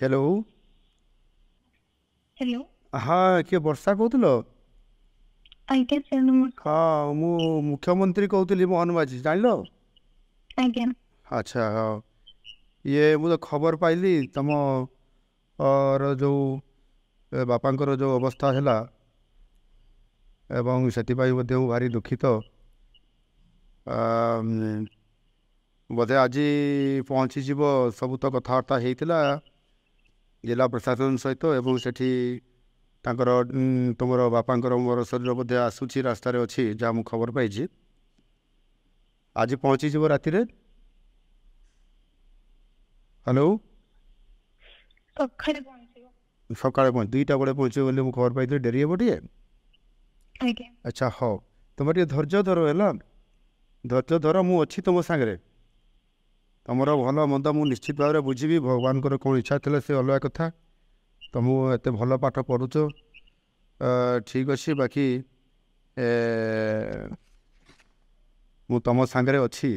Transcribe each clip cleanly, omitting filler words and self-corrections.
Hello. Hello. हाँ किए वर्षा कहूल? आज्ञा सार नमस्कार। हाँ मु मुख्यमंत्री कहूली मोहन माझी जान। आज्ञा। अच्छा हाँ ये मुझे खबर पाइली तम और जो बापांकर जो अवस्था है एवं से भारी दुखित। बोधे आज पहुँचीज सब तो कथबार्ता होता जिला प्रशासन सहित एवं सेठी तांकर तुमर बापांकर मोर शरीर बोधे आसूची रास्तार अच्छी जहाँ मुझे खबर पाई आज पहुँचीज राति। हेलो सकाळे पहुंचो। सकाଳେ पहुँच 2टा बेले पहुँचे बोली मुझे खबर पाई डेरी हे टे। आज्ञा। अच्छा हाँ तुम टे धैर्य धर है धैर्य धर मु अच्छी तुम सागर तुमर भल मंद मु निश्चित भाव में बुझी भगवान कौन इच्छा थी से अलग कथा तुम एत भल पाठ पढ़ुच ठीक अच्छे बाकी मु तुम सागर अच्छी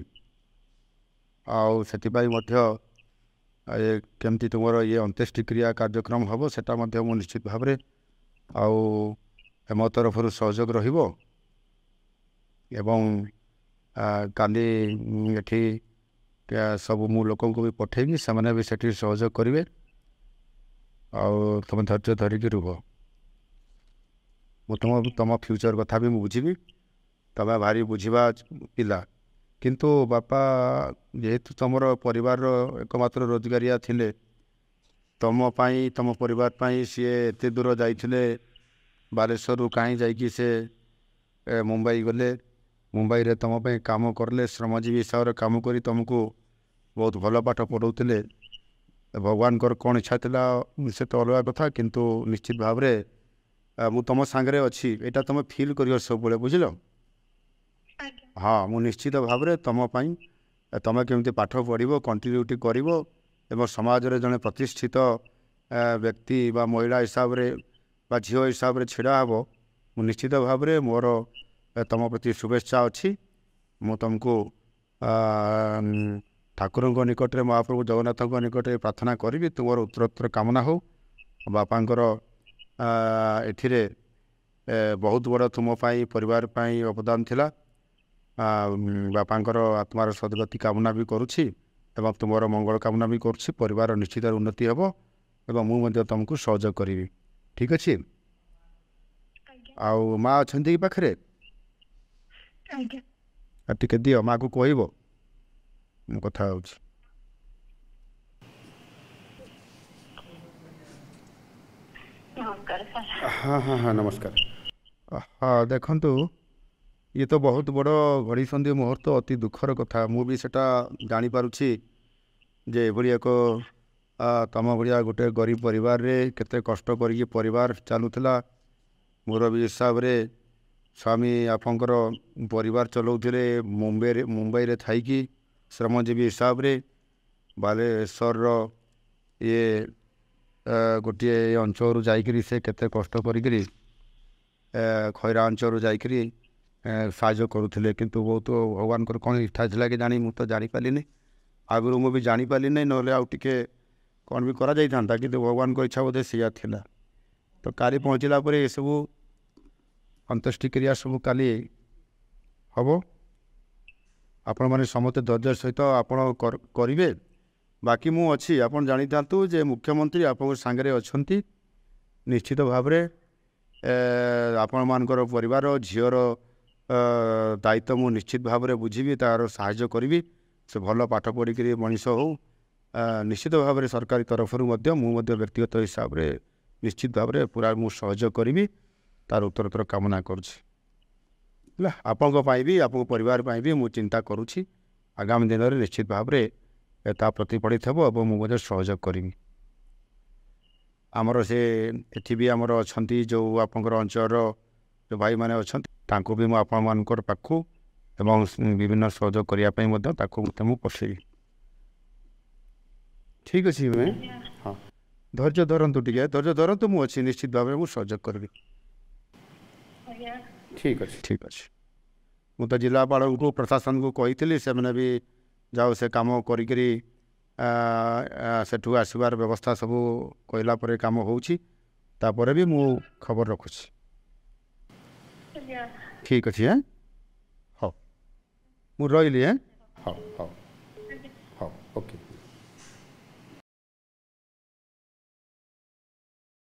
केमती तुम ये अंत्येष्टिक्रिया कार्यक्रम हम से निश्चित भाव में मो तरफ सहयोग काली एठी सब मु लोक भी पठेबी से भी सेठी सहयोग करेंगे तुम धैर्य धरिकी रुह मु तुम फ्यूचर कथा भी बुझी तुम भारी बुझा पिला किंतु बापा जेहेतु तुम परिवार एकमात्र रोजगारिया थिले तुम परिवार सी एत दूर जाइए बालेश्वर कहीं जाकि से मुंबई गले मुंबई रे तुम काम करले श्रमजीवी हिसाब से काम करी तुमको बहुत भल पाठ पढ़ाऊे भगवान कौन इच्छा था से तो अलग कथा किंतु निश्चित भाव में मु तुम सांगे अच्छी यहाँ तुम फिल कर सब बड़े बुझल। हाँ मु निश्चित भाव में तुम केमती पाठ पढ़ कंटिन्यूटी कर समाज रे जड़े प्रतिष्ठित व्यक्ति बा महिला हिसाब रे बा झील हिसाब से छिड़ा हे मु निश्चित भाव में मोर तुम प्रति शुभेच्छा अच्छी मु तुमको ठाकुर निकट में महाप्रभु जगन्नाथ निकट में प्रार्थना करी तुम उत्तरोत्तर कामना हो बापांकर एथिरे बहुत बड़ तुम परिवार अवदान थिला बापांकर आत्मार सद्गति कामना भी करुछि एवं तुमर मंगल कामना भी करुछि परिवार निश्चित उन्नति हेब एवं मुझे तुमको सहयोग करी ठीक अच्छे। आउ माँ अच्छा कि पाखे टिके दियो माँ को कहब मु कथा हो। हाँ हाँ हाँ नमस्कार। हाँ देखु ये तो बहुत बड़ घड़ी संधि मुहूर्त अति दुखर कथा मुझे सेटा जानी पारुछि जे एभली एक तम भाया गोटे गरीब परिवार रे केते कष्ट करी परिवार चलुला मोर भी हिसाब रे स्वामी आपंकर परिवार चलाउथिले मुंबई रे थाइकी श्रमजीवी हिसाब रे बालेश्वर ये गोटे अंचल जाइकरी से केते कष्ट करी खैरा अंचल जाइकरी साहाय्य करुले किंतु बहुत भगवान कौन इच्छा थी कि जानी मुझे जानी पारिनी आगु मुझे जानी पारि ना ना आउे कौन भी करा था कि भगवान को इच्छा बोधे सैया थिला तो काली पहुँचला ये सब अंत्येष्टिक्रिया सब काली हम आपण मैंने समस्त धैर्य सहित आपण करेंगे बाकी मु अच्छी आप जानी था जे मुख्यमंत्री आप सांगे अच्छा निश्चित भाव में आपण मानकर परिवार झीर दायित्व मु निश्चित भाव में बुझी तार साहाय्य करी से भल पाठ पढ़िक मनीष हो निश्चित भाव में सरकारी तरफ व्यक्तिगत हिसाब से निश्चित भाव में पूरा मु सहयोग करी तार उत्तरोत्तर कामना करुँच आपण भी आप परिवार भी मु चिंता करुँची आगामी दिन में निश्चित भाव में प्रतिफलित हो और मुझे सहयोग करी आमर से एठी भी आमर अच्छा जो आपंकर अंचल जो भाई मैंने अच्छा तांको भी मुझे आपण मान पाखु एवं विभिन्न सहयोग करने पठेबी ठीक अच्छे मैं हाँ धैर्य धरतु टे धैर्य धरतु मुझे अच्छी निश्चित भाव में सहयोग करी ठीक अच्छे ठीक अच्छे मुझे जिलापाल को प्रशासन को कही से मैंने भी जाओ से कम करी ସେଠୁ ଆସିବାର ବ୍ୟବସ୍ଥା ସବୁ କହିଲା ପରେ କାମ ହେଉଛି ତାପରେ ବି ମୁଁ ଖବର ରଖୁଛି ଠିକ୍ ଅଛି ହଉ ମୁଁ ରହିଲି ହଉ ହଉ